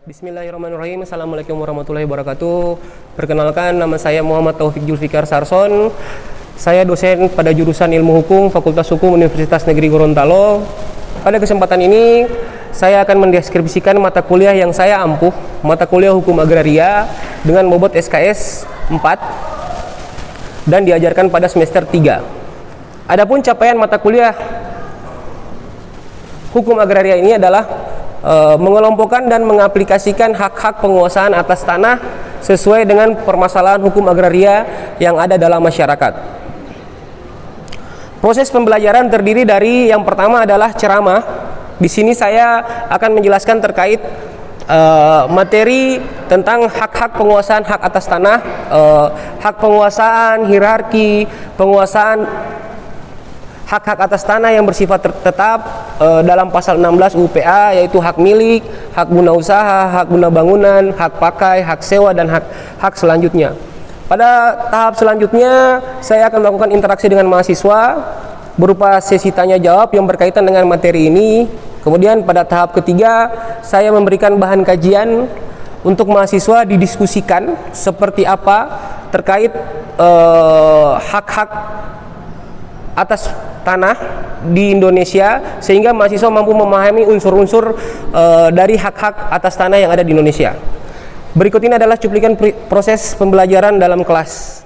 Bismillahirrahmanirrahim. Assalamualaikum warahmatullahi wabarakatuh. Perkenalkan, nama saya Muhammad Taufik Julfikar Sarson. Saya dosen pada jurusan Ilmu Hukum Fakultas Hukum Universitas Negeri Gorontalo. Pada kesempatan ini saya akan mendeskripsikan mata kuliah yang saya ampuh, mata kuliah Hukum Agraria dengan bobot SKS 4 dan diajarkan pada semester 3. Adapun capaian mata kuliah Hukum Agraria ini adalah mengelompokkan dan mengaplikasikan hak-hak penguasaan atas tanah sesuai dengan permasalahan hukum agraria yang ada dalam masyarakat. Proses pembelajaran terdiri dari yang pertama adalah ceramah. Di sini saya akan menjelaskan terkait materi tentang hak-hak penguasaan hak atas tanah, hak penguasaan, hierarki, penguasaan hak-hak atas tanah yang bersifat tetap dalam pasal 16 UPA, yaitu hak milik, hak guna usaha, hak guna bangunan, hak pakai, hak sewa, dan hak selanjutnya. Pada tahap selanjutnya saya akan melakukan interaksi dengan mahasiswa berupa sesi tanya jawab yang berkaitan dengan materi ini. Kemudian pada tahap ketiga saya memberikan bahan kajian untuk mahasiswa didiskusikan seperti apa terkait hak-hak atas tanah di Indonesia, sehingga mahasiswa mampu memahami unsur-unsur dari hak-hak atas tanah yang ada di Indonesia. Berikut ini adalah cuplikan proses pembelajaran dalam kelas.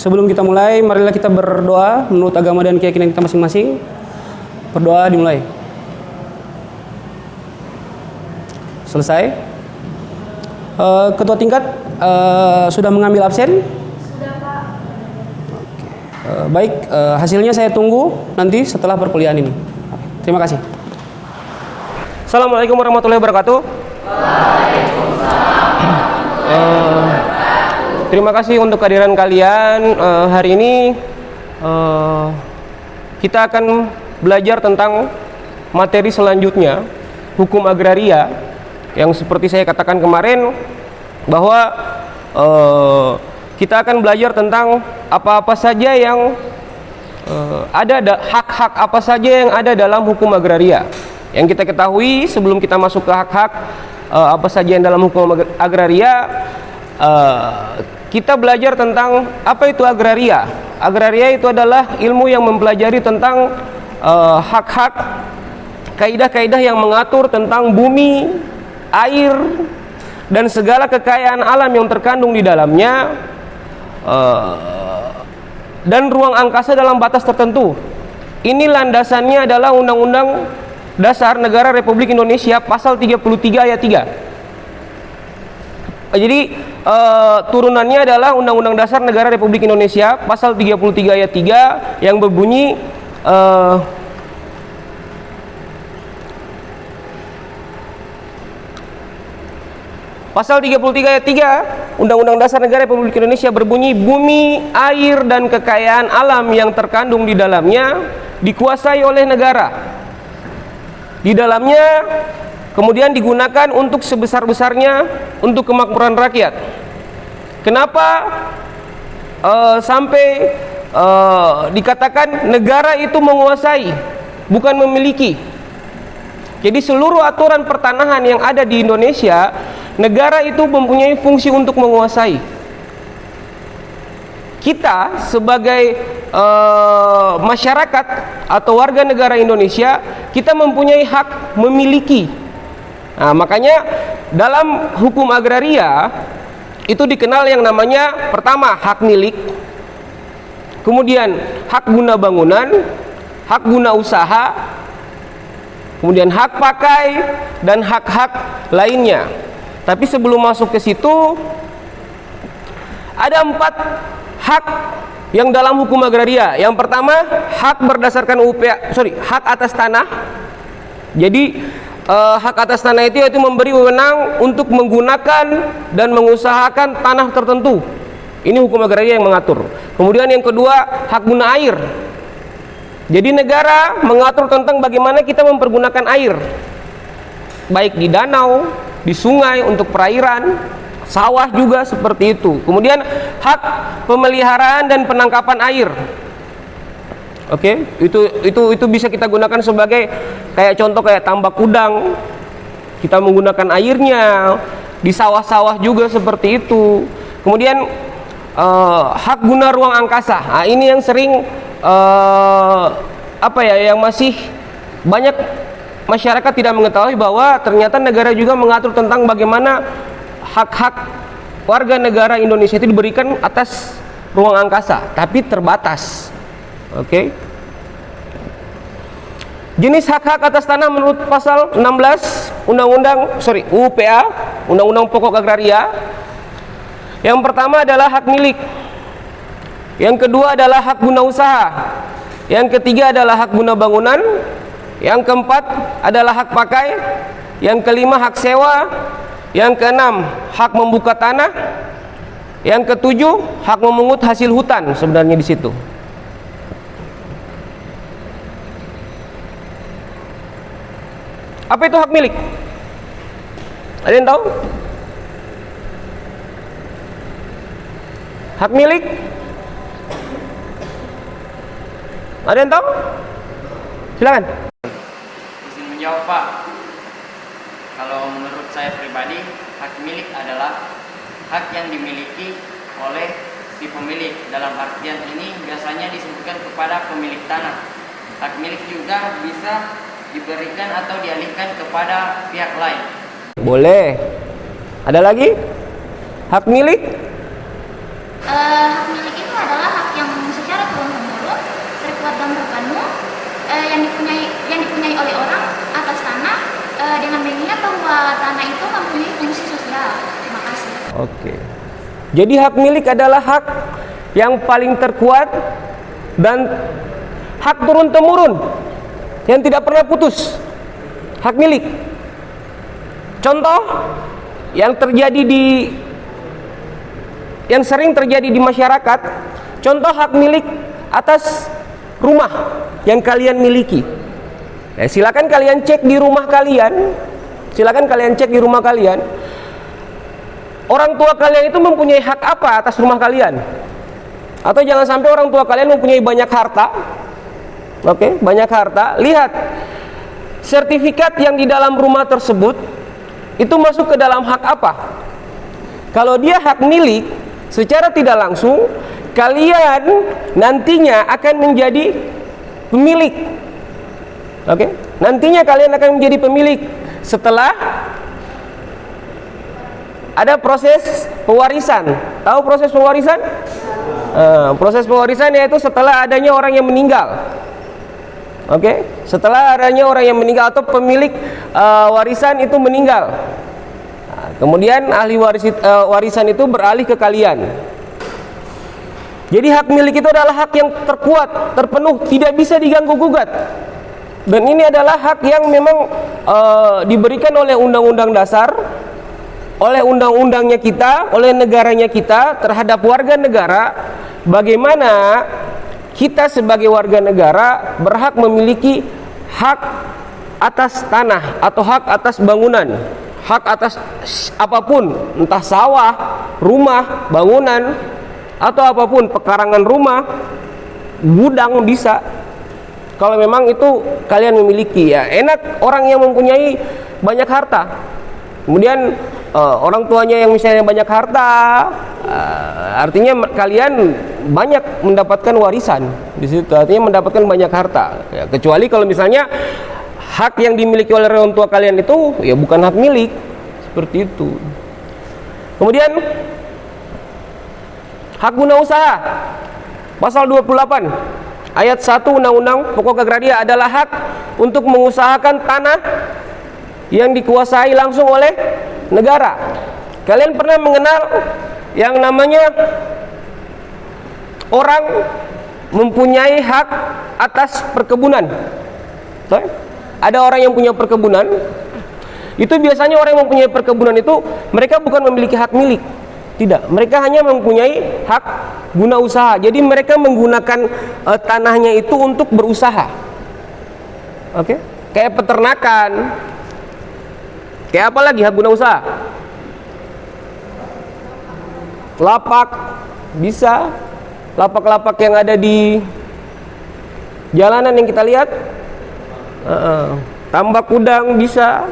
Sebelum kita mulai, marilah kita berdoa menurut agama dan keyakinan kita masing-masing. Berdoa dimulai. Selesai. Ketua tingkat sudah mengambil absen? Sudah, Pak. Baik, hasilnya saya tunggu nanti setelah perkuliahan ini. Terima kasih. Assalamualaikum warahmatullahi wabarakatuh. Waalaikumsalam. Terima kasih untuk kehadiran kalian. Hari ini kita akan belajar tentang materi selanjutnya, hukum agraria, yang seperti saya katakan kemarin bahwa kita akan belajar tentang apa-apa saja yang hak-hak apa saja yang ada dalam hukum agraria. Yang kita ketahui sebelum kita masuk ke hak-hak apa saja yang dalam hukum agraria, kita belajar tentang apa itu agraria. Agraria itu adalah ilmu yang mempelajari tentang hak-hak, kaidah-kaidah yang mengatur tentang bumi, air, dan segala kekayaan alam yang terkandung di dalamnya, dan ruang angkasa dalam batas tertentu. Ini landasannya adalah Undang-Undang Dasar Negara Republik Indonesia pasal 33 ayat 3. Jadi turunannya adalah Undang-Undang Dasar Negara Republik Indonesia pasal 33 ayat 3 yang berbunyi pasal 33 ayat 3 Undang-Undang Dasar Negara Republik Indonesia berbunyi, bumi, air, dan kekayaan alam yang terkandung di dalamnya dikuasai oleh negara. Di dalamnya kemudian digunakan untuk sebesar-besarnya untuk kemakmuran rakyat. Kenapa sampai dikatakan negara itu menguasai, bukan memiliki? Jadi seluruh aturan pertanahan yang ada di Indonesia, negara itu mempunyai fungsi untuk menguasai. Kita sebagai masyarakat atau warga negara Indonesia, kita mempunyai hak memiliki. Nah, makanya dalam hukum agraria itu dikenal yang namanya pertama hak milik, kemudian hak guna bangunan, hak guna usaha, kemudian hak pakai, dan hak-hak lainnya. Tapi sebelum masuk ke situ, ada 4 hak yang dalam hukum agraria. Yang pertama, hak berdasarkan hak atas tanah. Jadi hak atas tanah itu yaitu memberi wewenang untuk menggunakan dan mengusahakan tanah tertentu. Ini hukum agraria yang mengatur. Kemudian yang kedua, hak guna air. Jadi negara mengatur tentang bagaimana kita mempergunakan air, baik di danau, di sungai untuk perairan, sawah juga seperti itu. Kemudian hak pemeliharaan dan penangkapan air. Oke, itu bisa kita gunakan sebagai kayak contoh kayak tambak udang. Kita menggunakan airnya di sawah-sawah juga seperti itu. Kemudian hak guna ruang angkasa. Nah, ini yang sering yang masih banyak masyarakat tidak mengetahui bahwa ternyata negara juga mengatur tentang bagaimana hak-hak warga negara Indonesia itu diberikan atas ruang angkasa, tapi terbatas. Oke. Jenis hak-hak atas tanah menurut pasal 16 UU PA, Undang-Undang Pokok Agraria. Yang pertama adalah hak milik. Yang kedua adalah hak guna usaha. Yang ketiga adalah hak guna bangunan. Yang keempat adalah hak pakai. Yang kelima hak sewa. Yang keenam hak membuka tanah. Yang ketujuh hak memungut hasil hutan sebenarnya di situ. Apa itu hak milik? Ada yang tahu? Hak milik? Ada yang tahu? Silakan. Izin menjawab, Pak. Kalau menurut saya pribadi, hak milik adalah hak yang dimiliki oleh si pemilik. Dalam artian ini biasanya disebutkan kepada pemilik tanah. Hak milik juga bisa diberikan atau dialihkan kepada pihak lain. Boleh. Ada lagi? Hak milik? Hak milik itu adalah hak yang secara turun-temurun, terkuat dan terpenuh, yang dipunyai oleh orang atas tanah, dengan mengingat bahwa tanah itu mempunyai fungsi sosial. Terima kasih. Oke. Jadi hak milik adalah hak yang paling terkuat dan hak turun-temurun yang tidak pernah putus. Hak milik. Contoh yang sering terjadi di masyarakat, contoh hak milik atas rumah yang kalian miliki. Silakan kalian cek di rumah kalian. Orang tua kalian itu mempunyai hak apa atas rumah kalian? Atau jangan sampai orang tua kalian mempunyai banyak harta. Oke, banyak harta. Lihat sertifikat yang di dalam rumah tersebut itu masuk ke dalam hak apa? Kalau dia hak milik, secara tidak langsung kalian nantinya akan menjadi pemilik. Oke, nantinya kalian akan menjadi pemilik setelah ada proses pewarisan. Tahu proses pewarisan? Proses pewarisan yaitu setelah adanya orang yang meninggal. Oke, setelah adanya orang yang meninggal atau pemilik warisan itu meninggal. Kemudian ahli warisan itu beralih ke kalian. Jadi hak milik itu adalah hak yang terkuat, terpenuh, tidak bisa diganggu gugat. Dan ini adalah hak yang memang diberikan oleh undang-undang dasar, oleh undang-undangnya kita, oleh negaranya kita terhadap warga negara. Bagaimana kita sebagai warga negara berhak memiliki hak atas tanah atau hak atas bangunan, hak atas apapun, entah sawah, rumah, bangunan, atau apapun, pekarangan rumah, gudang bisa. Kalau memang itu kalian memiliki, ya enak orang yang mempunyai banyak harta. Kemudian orang tuanya yang misalnya banyak harta, artinya kalian banyak mendapatkan warisan di situ. Artinya mendapatkan banyak harta. Ya, kecuali kalau misalnya hak yang dimiliki oleh orang tua kalian itu ya bukan hak milik, seperti itu. Kemudian hak guna usaha. Pasal 28 ayat 1 Undang-Undang Pokok Agraria adalah hak untuk mengusahakan tanah yang dikuasai langsung oleh negara. Kalian pernah mengenal yang namanya orang mempunyai hak atas perkebunan? ada orang yang punya perkebunan, itu biasanya orang yang mempunyai perkebunan itu mereka bukan memiliki hak milik, tidak, mereka hanya mempunyai hak guna usaha. Jadi mereka menggunakan tanahnya itu untuk berusaha. Oke, kayak peternakan, kayak apa lagi hak guna usaha? Lapak bisa, lapak-lapak yang ada di jalanan yang kita lihat, tambak udang bisa,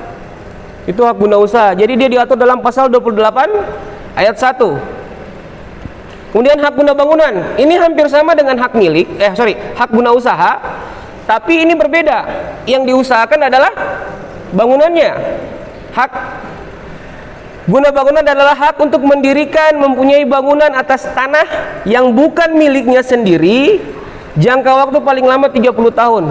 itu hak guna usaha. Jadi dia diatur dalam pasal 28 ayat 1. Kemudian hak guna bangunan, ini hampir sama dengan hak milik, hak guna usaha, tapi ini berbeda. Yang diusahakan adalah bangunannya. Hak guna bangunan adalah hak untuk mendirikan, mempunyai bangunan atas tanah yang bukan miliknya sendiri, jangka waktu paling lama 30 tahun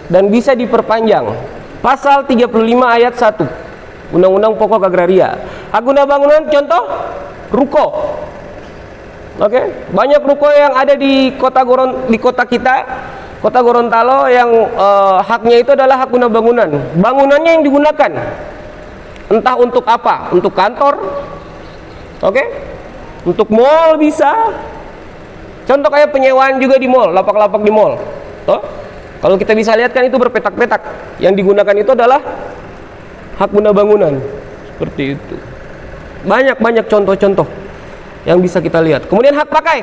dan bisa diperpanjang. Pasal 35 ayat 1 Undang-Undang Pokok Agraria. Hak guna bangunan contoh ruko. Oke, banyak ruko yang ada di kota kita, Kota Gorontalo, yang haknya itu adalah hak guna bangunan. Bangunannya yang digunakan entah untuk apa, untuk kantor, oke, untuk mall bisa. Contoh kayak penyewaan juga di mall, lapak-lapak di mall. Toh, kalau kita bisa lihat kan itu berpetak-petak. Yang digunakan itu adalah hak guna bangunan. Seperti itu. Banyak contoh-contoh yang bisa kita lihat. Kemudian hak pakai.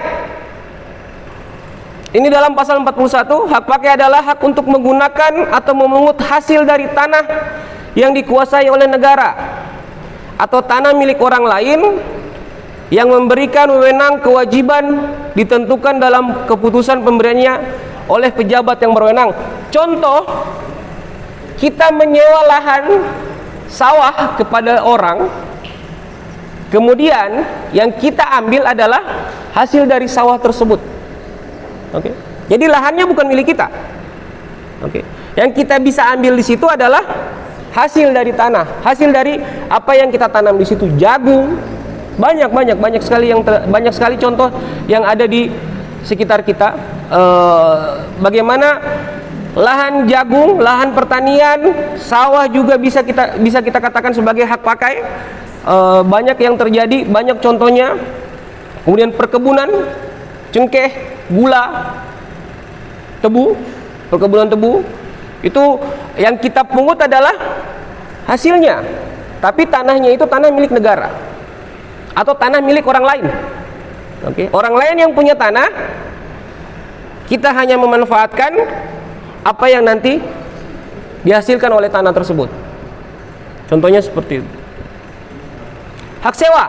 Ini dalam pasal 41, hak pakai adalah hak untuk menggunakan atau memungut hasil dari tanah yang dikuasai oleh negara atau tanah milik orang lain yang memberikan wewenang kewajiban ditentukan dalam keputusan pemberiannya oleh pejabat yang berwenang. Contoh, kita menyewa lahan sawah kepada orang, kemudian yang kita ambil adalah hasil dari sawah tersebut. Oke. Jadi lahannya bukan milik kita. Oke. Yang kita bisa ambil di situ adalah hasil dari tanah, hasil dari apa yang kita tanam di situ. Jagung, banyak sekali contoh yang ada di sekitar kita. Bagaimana lahan jagung, lahan pertanian, sawah juga bisa kita katakan sebagai hak pakai. Banyak yang terjadi, banyak contohnya. Kemudian perkebunan, cengkeh, gula, tebu, perkebunan tebu, itu yang kita pungut adalah hasilnya, tapi tanahnya itu tanah milik negara atau tanah milik orang lain. Oke, orang lain yang punya tanah, kita hanya memanfaatkan apa yang nanti dihasilkan oleh tanah tersebut. Contohnya seperti itu. Hak sewa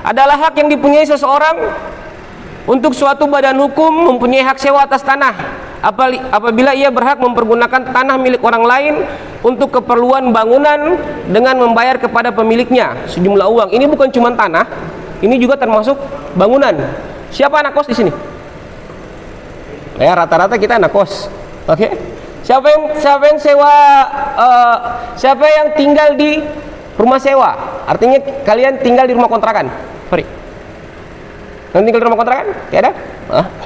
adalah hak yang dipunyai seseorang untuk suatu badan hukum mempunyai hak sewa atas tanah apabila ia berhak mempergunakan tanah milik orang lain untuk keperluan bangunan dengan membayar kepada pemiliknya sejumlah uang. Ini bukan cuma tanah, ini juga termasuk bangunan. Siapa anak kos di sini? Ya, rata-rata kita anak kos. Oke. Siapa yang sewa, siapa yang tinggal di rumah sewa? Artinya kalian tinggal di rumah kontrakan. Sorry. Yang tinggal di rumah kontrakan? Tidak ada?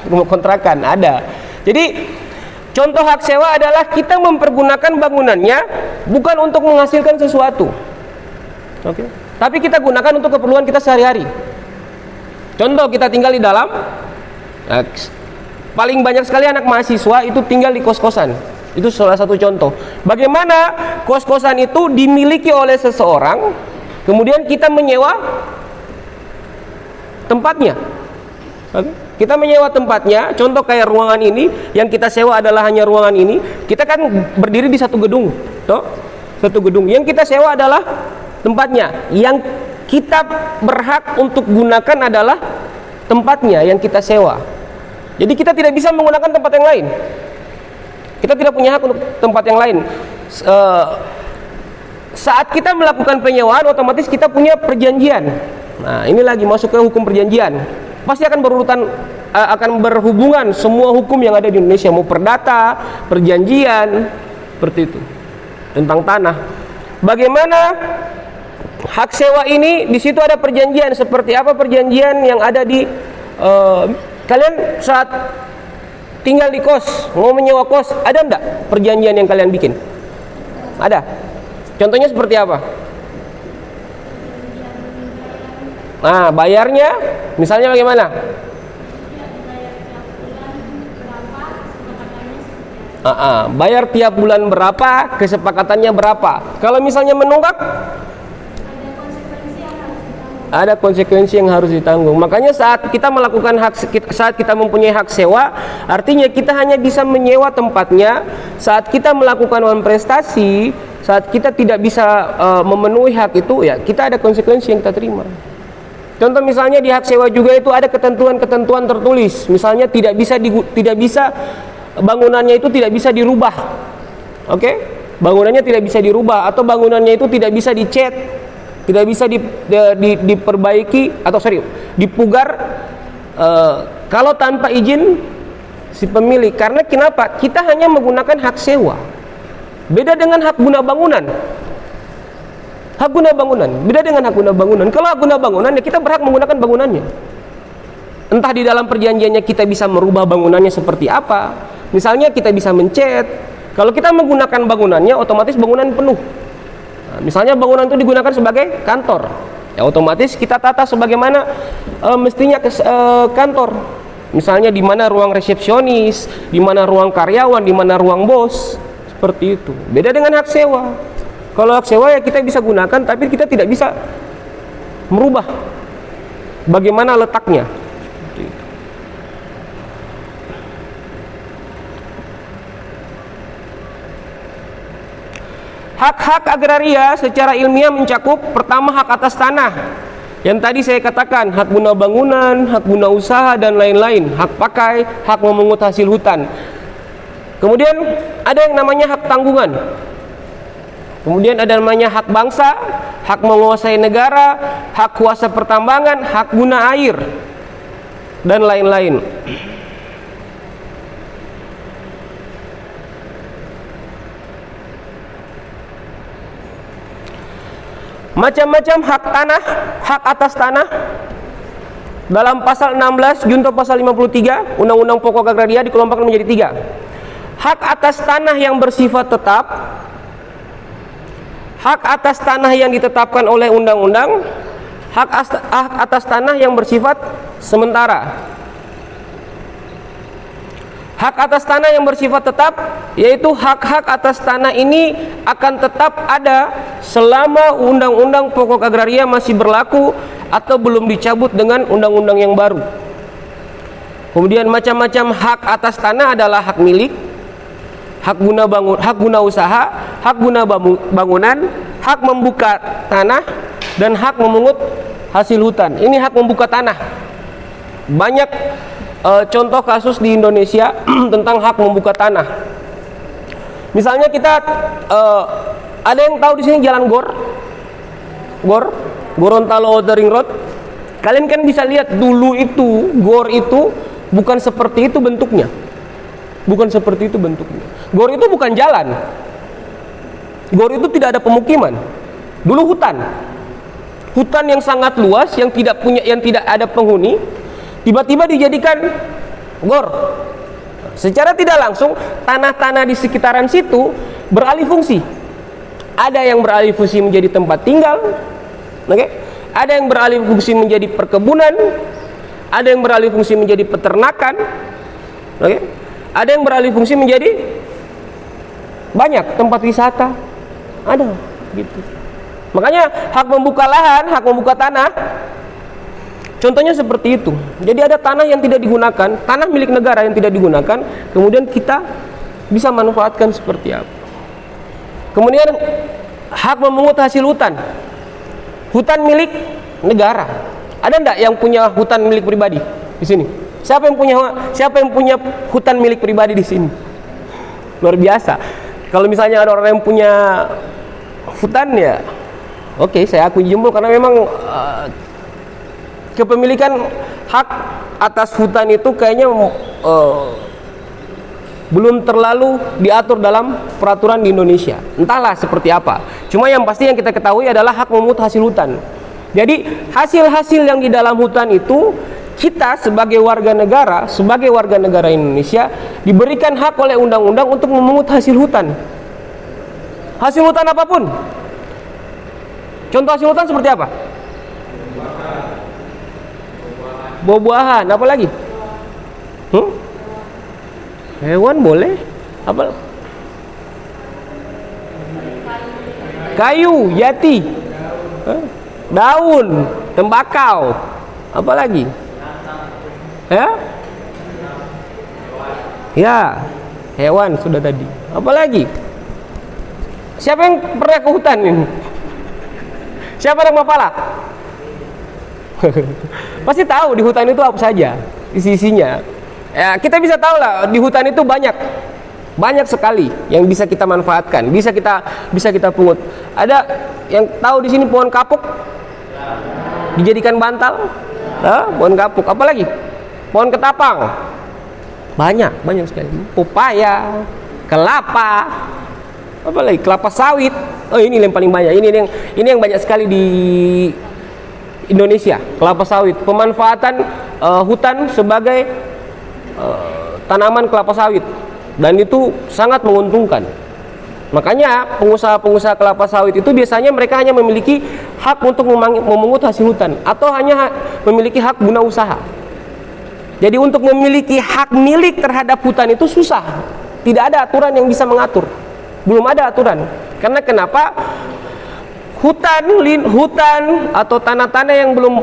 Rumah kontrakan ada. Jadi contoh hak sewa adalah kita mempergunakan bangunannya bukan untuk menghasilkan sesuatu, oke, tapi kita gunakan untuk keperluan kita sehari-hari. Contoh, kita tinggal di dalam, paling banyak sekali anak mahasiswa itu tinggal di kos-kosan. Itu salah satu contoh bagaimana kos-kosan itu dimiliki oleh seseorang, kemudian kita menyewa tempatnya. Okay. Kita menyewa tempatnya, contoh kayak ruangan ini, yang kita sewa adalah hanya ruangan ini. Kita kan berdiri di satu gedung, toh? Satu gedung. Yang kita sewa adalah tempatnya. Yang kita berhak untuk gunakan adalah tempatnya yang kita sewa. Jadi kita tidak bisa menggunakan tempat yang lain. Kita tidak punya hak untuk tempat yang lain. Saat kita melakukan penyewaan, otomatis kita punya perjanjian. Nah, ini lagi masuk ke hukum perjanjian. Pasti akan berhubungan semua hukum yang ada di Indonesia, mau perdata, perjanjian, seperti itu, tentang tanah. Bagaimana hak sewa ini? Di situ ada perjanjian. Seperti apa perjanjian yang ada di kalian saat tinggal di kos, mau menyewa kos, ada enggak perjanjian yang kalian bikin? Ada. Contohnya seperti apa? Nah, bayarnya misalnya bagaimana? Bayar tiap bulan berapa, kesepakatannya berapa. Kalau misalnya menunggak, ada konsekuensi yang harus ditanggung. Makanya saat kita melakukan saat kita mempunyai hak sewa, artinya kita hanya bisa menyewa tempatnya. Saat kita melakukan prestasi, saat kita tidak bisa memenuhi hak itu, ya kita ada konsekuensi yang kita terima. Contoh misalnya di hak sewa juga itu ada ketentuan-ketentuan tertulis. Misalnya tidak bisa bangunannya itu tidak bisa dirubah. Oke? Bangunannya tidak bisa dirubah, atau bangunannya itu tidak bisa dicat, tidak bisa diperbaiki atau dipugar kalau tanpa izin si pemilik. Karena kenapa? Kita hanya menggunakan hak sewa. Beda dengan hak guna bangunan. Hak guna bangunan beda dengan hak guna bangunan. Kalau hak guna bangunan, ya kita berhak menggunakan bangunannya. Entah di dalam perjanjiannya kita bisa merubah bangunannya seperti apa. Misalnya kita bisa mencet. Kalau kita menggunakan bangunannya, otomatis bangunan penuh. Nah, misalnya bangunan itu digunakan sebagai kantor, ya otomatis kita tata sebagaimana mestinya kantor. Misalnya di mana ruang resepsionis, di mana ruang karyawan, di mana ruang bos, seperti itu. Beda dengan hak sewa. Kalau hak sewa ya kita bisa gunakan, tapi kita tidak bisa merubah bagaimana letaknya. Seperti itu. Hak-hak agraria secara ilmiah mencakup pertama hak atas tanah. Yang tadi saya katakan, hak guna bangunan, hak guna usaha dan lain-lain, hak pakai, hak memungut hasil hutan. Kemudian ada yang namanya hak tanggungan. Kemudian ada namanya hak bangsa, hak menguasai negara, hak kuasa pertambangan, hak guna air dan lain-lain. Macam-macam hak tanah, hak atas tanah. Dalam pasal 16 junto pasal 53 Undang-Undang Pokok Agraria dikelompokkan menjadi 3. Hak atas tanah yang bersifat tetap, hak atas tanah yang ditetapkan oleh undang-undang, hak atas tanah yang bersifat sementara. Hak atas tanah yang bersifat tetap, yaitu hak-hak atas tanah ini akan tetap ada selama Undang-Undang Pokok Agraria masih berlaku atau belum dicabut dengan undang-undang yang baru. Kemudian macam-macam hak atas tanah adalah hak milik, hak guna usaha, hak guna bangunan, hak membuka tanah, dan hak memungut hasil hutan. Ini hak membuka tanah. Banyak contoh kasus di Indonesia tentang hak membuka tanah. Misalnya kita ada yang tahu di sini jalan Gorontalo Outer Ring Road. Kalian kan bisa lihat dulu itu gor itu bukan seperti itu bentuknya. Bukan seperti itu bentuknya. Gor itu bukan jalan. Gor itu tidak ada pemukiman. Dulu hutan. Hutan yang sangat luas yang tidak ada penghuni. Tiba-tiba dijadikan gor. Secara tidak langsung tanah-tanah di sekitaran situ beralih fungsi. Ada yang beralih fungsi menjadi tempat tinggal, ada yang beralih fungsi menjadi perkebunan, ada yang beralih fungsi menjadi peternakan, ada yang beralih fungsi menjadi banyak tempat wisata, ada gitu. Makanya hak membuka lahan, hak membuka tanah, contohnya seperti itu. Jadi ada tanah yang tidak digunakan, tanah milik negara yang tidak digunakan, kemudian kita bisa manfaatkan seperti apa. Kemudian hak memungut hasil hutan. Hutan milik negara. Ada enggak yang punya hutan milik pribadi di sini? Siapa yang punya hutan milik pribadi di sini? Luar biasa. Kalau misalnya ada orang yang punya hutan, ya oke, saya akui jempol, karena memang kepemilikan hak atas hutan itu kayaknya belum terlalu diatur dalam peraturan di Indonesia. Entahlah seperti apa. Cuma yang pasti yang kita ketahui adalah hak memungut hasil hutan. Jadi hasil-hasil yang di dalam hutan itu kita sebagai warga negara Indonesia diberikan hak oleh undang-undang untuk memungut hasil hutan. Hasil hutan apapun. Contoh hasil hutan seperti apa? Buah-buahan, apa lagi? Hewan boleh? Apa? Kayu, jati, daun, tembakau, apa lagi? Ya, hewan sudah tadi. Apa lagi? Siapa yang pernah ke hutan ini? Siapa yang mapala? Pasti tahu di hutan itu apa saja isi-isinya. Ya, kita bisa tahu lah di hutan itu banyak sekali yang bisa kita manfaatkan, bisa kita pungut. Ada yang tahu di sini pohon kapuk dijadikan bantal? Pohon kapuk, apa lagi? Pohon ketapang. Banyak sekali. Pepaya, kelapa, apa lagi? Kelapa sawit. Oh, ini yang paling banyak. Ini yang banyak sekali di Indonesia, kelapa sawit. Pemanfaatan hutan sebagai tanaman kelapa sawit, dan itu sangat menguntungkan. Makanya pengusaha-pengusaha kelapa sawit itu biasanya mereka hanya memiliki hak untuk memungut hasil hutan, atau hanya memiliki hak guna usaha. Jadi untuk memiliki hak milik terhadap hutan itu susah. Tidak ada aturan yang bisa mengatur. Belum ada aturan. Karena kenapa? Hutan atau tanah-tanah yang belum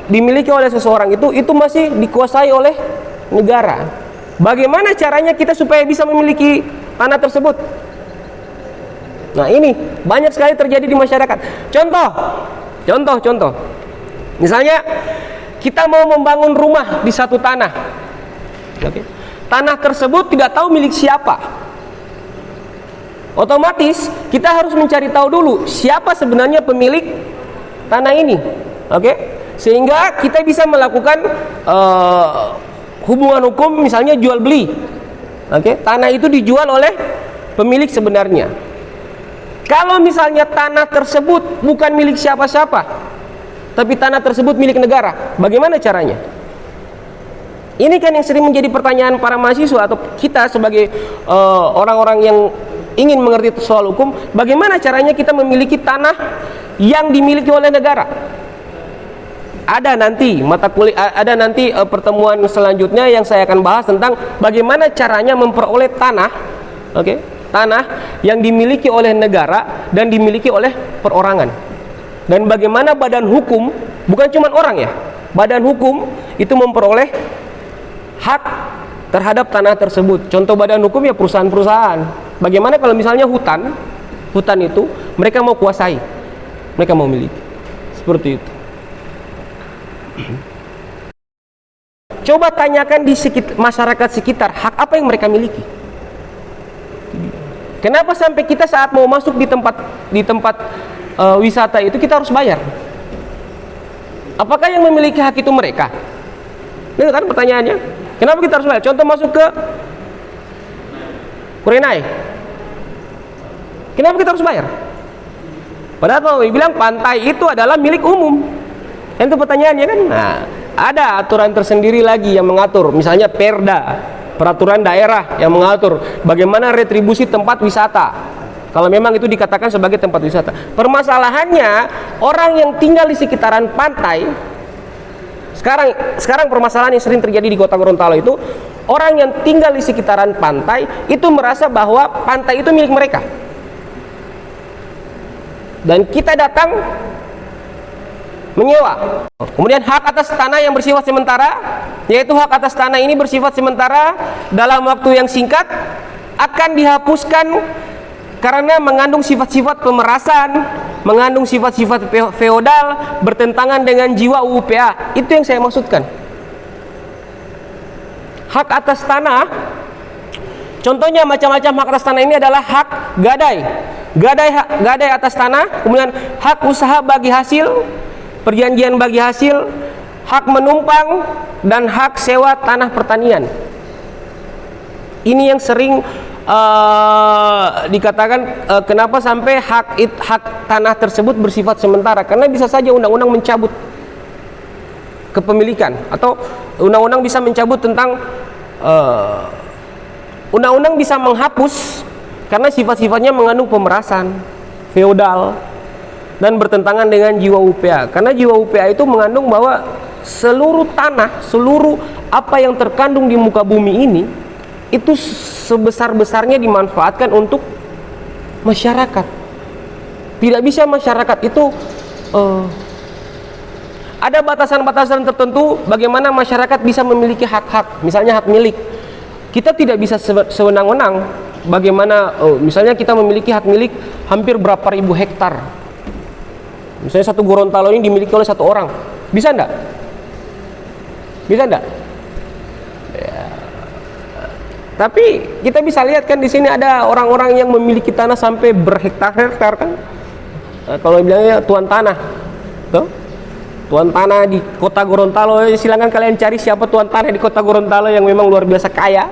dimiliki oleh seseorang itu masih dikuasai oleh negara. Bagaimana caranya kita supaya bisa memiliki tanah tersebut? Nah, ini banyak sekali terjadi di masyarakat. Contoh. Misalnya kita mau membangun rumah di satu tanah. Oke. Tanah tersebut tidak tahu milik siapa. Otomatis kita harus mencari tahu dulu siapa sebenarnya pemilik tanah ini. Oke? Sehingga kita bisa melakukan hubungan hukum, misalnya jual beli. Oke? Tanah itu dijual oleh pemilik sebenarnya. Kalau misalnya tanah tersebut bukan milik siapa-siapa, tapi tanah tersebut milik negara, bagaimana caranya? Ini kan yang sering menjadi pertanyaan para mahasiswa atau kita sebagai orang-orang yang ingin mengerti soal hukum. Bagaimana caranya kita memiliki tanah yang dimiliki oleh negara? Ada nanti pertemuan selanjutnya yang saya akan bahas tentang bagaimana caranya memperoleh tanah, tanah yang dimiliki oleh negara dan dimiliki oleh perorangan. Dan bagaimana badan hukum, bukan cuma orang ya, badan hukum itu memperoleh hak terhadap tanah tersebut. Contoh badan hukum ya perusahaan-perusahaan. Bagaimana kalau misalnya hutan itu mereka mau kuasai, mereka mau miliki, seperti itu. Coba tanyakan di masyarakat sekitar, hak apa yang mereka miliki? Kenapa sampai kita saat mau masuk di tempat wisata itu kita harus bayar? Apakah yang memiliki hak itu mereka? Ini kan pertanyaannya. Kenapa kita harus bayar? Contoh masuk ke Kurenai. Kenapa kita harus bayar? Padahal kalau bilang pantai itu adalah milik umum. Itu pertanyaannya kan. Nah, ada aturan tersendiri lagi yang mengatur, misalnya Perda, peraturan daerah yang mengatur bagaimana retribusi tempat wisata. Kalau memang itu dikatakan sebagai tempat wisata. Permasalahannya orang yang tinggal di sekitaran pantai, sekarang permasalahan yang sering terjadi di Kota Gorontalo itu, orang yang tinggal di sekitaran pantai itu merasa bahwa pantai itu milik mereka. Dan kita datang menyewa. Kemudian hak atas tanah yang bersifat sementara, yaitu hak atas tanah ini bersifat sementara dalam waktu yang singkat, akan dihapuskan karena mengandung sifat-sifat pemerasan, mengandung sifat-sifat feodal, bertentangan dengan jiwa UU PA. Itu yang saya maksudkan. Hak atas tanah, contohnya macam-macam hak atas tanah ini adalah hak gadai atas tanah, kemudian hak usaha bagi hasil, perjanjian bagi hasil, hak menumpang, dan hak sewa tanah pertanian. Ini yang sering dikatakan kenapa sampai hak tanah tersebut bersifat sementara, karena bisa saja undang-undang mencabut. kepemilikan, atau undang-undang bisa mencabut tentang undang-undang bisa menghapus karena sifat-sifatnya mengandung pemerasan, feodal, dan bertentangan dengan jiwa UPA. Karena jiwa UPA itu mengandung bahwa seluruh tanah, seluruh apa yang terkandung di muka bumi ini itu sebesar-besarnya dimanfaatkan untuk masyarakat. Tidak bisa masyarakat itu ada batasan-batasan tertentu bagaimana masyarakat bisa memiliki hak-hak, misalnya hak milik. Kita tidak bisa sewenang-wenang bagaimana misalnya kita memiliki hak milik hampir berapa ribu hektar. Misalnya satu Gorontalo ini dimiliki oleh satu orang. Bisa enggak? Bisa enggak? Ya. Tapi kita bisa lihat kan di sini ada orang-orang yang memiliki tanah sampai berhektar-hektar kan. Kalau bilangnya tuan tanah. Tuh. Tuan tanah di kota Gorontalo, silakan kalian cari siapa tuan tanah di kota Gorontalo yang memang luar biasa kaya.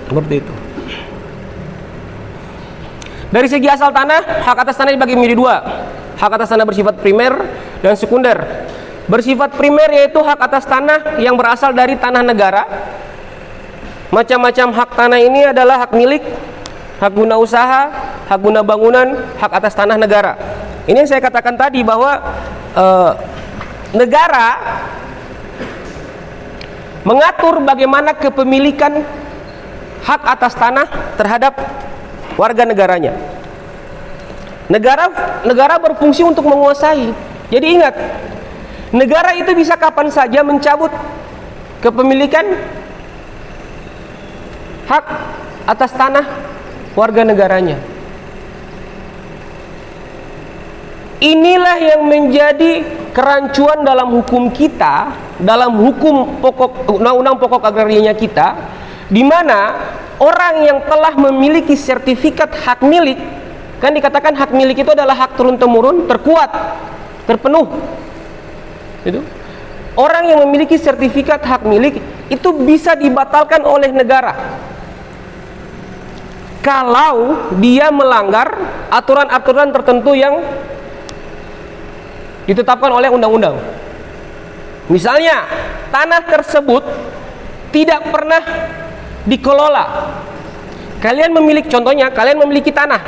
Seperti itu. Dari segi asal tanah, hak atas tanah dibagi menjadi dua. Hak atas tanah bersifat primer dan sekunder. Bersifat primer yaitu hak atas tanah yang berasal dari tanah negara. Macam-macam hak tanah ini adalah hak milik, hak guna usaha, hak guna bangunan, hak atas tanah negara. Ini yang saya katakan tadi bahwa negara mengatur bagaimana kepemilikan hak atas tanah terhadap warga negaranya. Negara berfungsi untuk menguasai. Jadi ingat, negara itu bisa kapan saja mencabut kepemilikan hak atas tanah warga negaranya. Inilah yang menjadi kerancuan dalam hukum kita, dalam hukum pokok undang-undang pokok agrarianya kita, di mana orang yang telah memiliki sertifikat hak milik, kan dikatakan hak milik itu adalah hak turun-temurun terkuat, terpenuh. Itu. Orang yang memiliki sertifikat hak milik itu bisa dibatalkan oleh negara kalau dia melanggar aturan-aturan tertentu yang ditetapkan oleh undang-undang. Misalnya, tanah tersebut tidak pernah dikelola. Kalian memiliki, contohnya, kalian memiliki tanah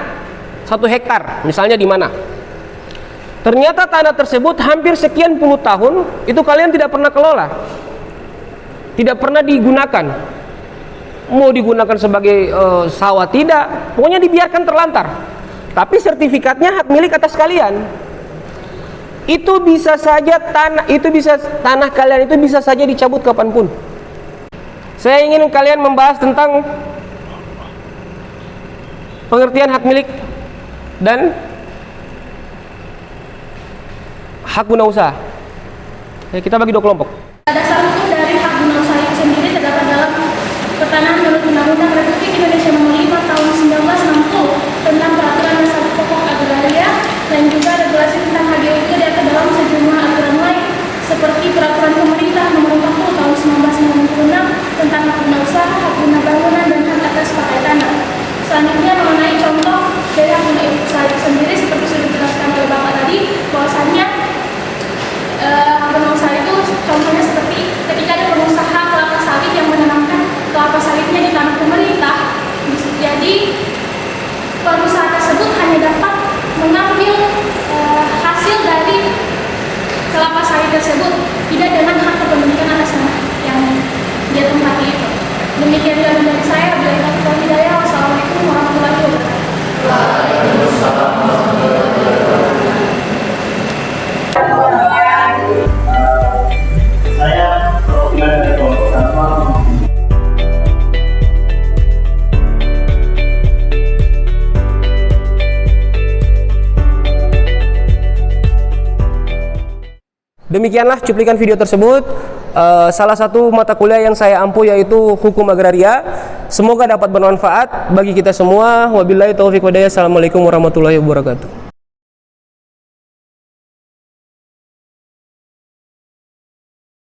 1 hektar, misalnya di mana? Ternyata tanah tersebut hampir sekian puluh tahun itu kalian tidak pernah kelola, tidak pernah digunakan. Mau digunakan sebagai sawah tidak, pokoknya dibiarkan terlantar. Tapi sertifikatnya hak milik atas kalian. Itu bisa saja tanah kalian itu bisa saja dicabut kapanpun. Saya ingin kalian membahas tentang pengertian hak milik dan hak guna usaha. Kita bagi 2 kelompok. Dasar hukum dari hak guna usaha itu sendiri terdapat dalam Pertanahan menurut Undang-Undang Republik Indonesia Nomor 5 Tahun 1960 tentang Peraturan Dasar Pokok Agraria, dan juga regulasi tentang HGU itu diatur dalam sejumlah aturan lain seperti Peraturan Pemerintah Nomor 40 Tahun 1996 tentang hak guna usaha, hak guna bangunan, dan hak atas pakai tanah. Selanjutnya mengenai contoh dari hak guna usaha itu sendiri, seperti sudah dijelaskan oleh Bapak tadi, bahwasannya hak guna usaha itu contohnya seperti ketika ada pengusaha kelapa sawit yang menanamkan kelapa sawitnya di tanah pemerintah, jadi pengusaha tersebut hanya dapat mengambil hasil dari kelapa sawit tersebut, tidak dengan hak kepemilikan atas tanah yang dia tempati itu. Demikian dari saya. Bila kita hidayah. Wassalamualaikum warahmatullahi wabarakatuh. Waalaikumsalam warahmatullahi wabarakatuh. Saya perwakilan dari kelompok tanpa. Demikianlah cuplikan video tersebut. Salah satu mata kuliah yang saya ampu yaitu hukum agraria. Semoga dapat bermanfaat bagi kita semua. Wabillahi taufiq walhidayah. Assalamualaikum warahmatullahi wabarakatuh.